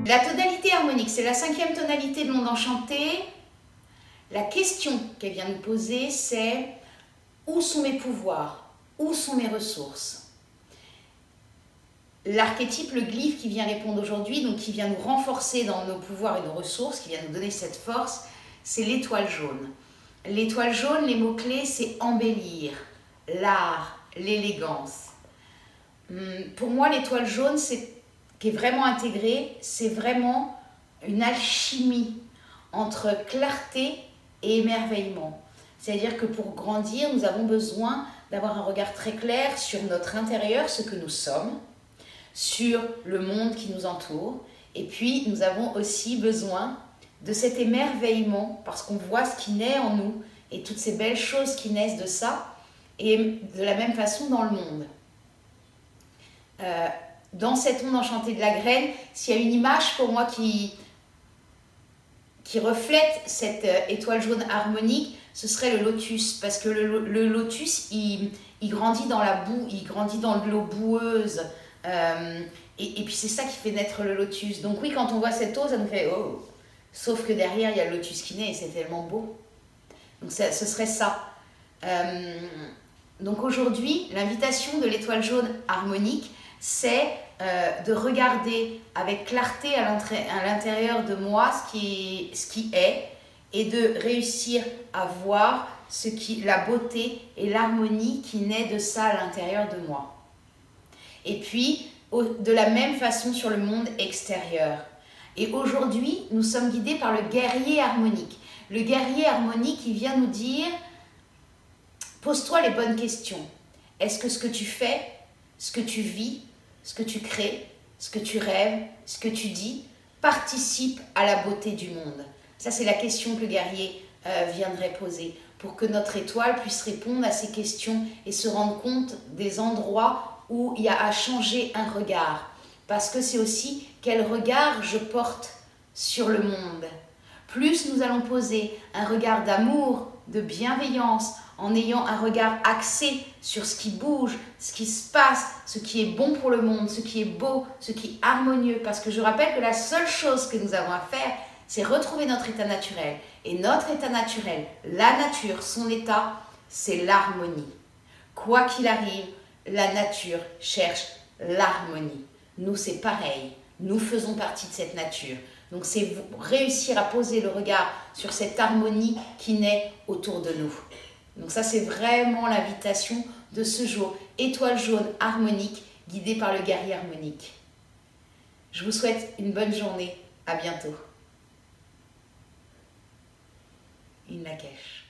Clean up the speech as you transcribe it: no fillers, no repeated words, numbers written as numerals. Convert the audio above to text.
La tonalité harmonique, c'est la 5e tonalité de Monde Enchanté. La question qu'elle vient nous poser, c'est où sont mes pouvoirs? Où sont mes ressources? L'archétype, le glyphe qui vient répondre aujourd'hui, donc qui vient nous renforcer dans nos pouvoirs et nos ressources, qui vient nous donner cette force, c'est l'étoile jaune. L'étoile jaune, les mots-clés, c'est embellir, l'art, l'élégance. Pour moi, l'étoile jaune, qui est vraiment intégrée, c'est vraiment une alchimie entre clarté et émerveillement. C'est-à-dire que pour grandir, nous avons besoin d'avoir un regard très clair sur notre intérieur, ce que nous sommes, sur le monde qui nous entoure. Et puis, nous avons aussi besoin de cet émerveillement, parce qu'on voit ce qui naît en nous et toutes ces belles choses qui naissent de ça, et de la même façon dans le monde. Dans cette onde enchantée de la graine, s'il y a une image pour moi qui reflète cette étoile jaune harmonique, ce serait le lotus, parce que le lotus, il grandit dans la boue, il grandit dans de l'eau boueuse, et puis c'est ça qui fait naître le lotus. Donc oui, quand on voit cette eau, ça nous fait « oh !» Sauf que derrière, il y a le lotus qui naît, et c'est tellement beau. Donc ce serait ça. Donc aujourd'hui, l'invitation de l'étoile jaune harmonique, c'est de regarder avec clarté à l'intérieur de moi ce qui est, et de réussir à voir la beauté et l'harmonie qui naît de ça à l'intérieur de moi. Et puis, de la même façon sur le monde extérieur. Et aujourd'hui, nous sommes guidés par le guerrier harmonique. Le guerrier harmonique, il vient nous dire, pose-toi les bonnes questions. Est-ce que ce que tu fais, ce que tu vis, ce que tu crées, ce que tu rêves, ce que tu dis, participe à la beauté du monde? Ça, c'est la question que le guerrier viendrait poser, pour que notre étoile puisse répondre à ces questions et se rendre compte des endroits où il y a à changer un regard. Parce que c'est aussi quel regard je porte sur le monde. Plus nous allons poser un regard d'amour, de bienveillance, en ayant un regard axé sur ce qui bouge, ce qui se passe, ce qui est bon pour le monde, ce qui est beau, ce qui est harmonieux. Parce que je rappelle que la seule chose que nous avons à faire, c'est retrouver notre état naturel. Et notre état naturel, la nature, son état, c'est l'harmonie. Quoi qu'il arrive, la nature cherche l'harmonie. Nous, c'est pareil. Nous faisons partie de cette nature. Donc, c'est réussir à poser le regard sur cette harmonie qui naît autour de nous. Donc ça, c'est vraiment l'invitation de ce jour. Étoile jaune harmonique, guidée par le guerrier harmonique. Je vous souhaite une bonne journée. À bientôt. In Lakesh.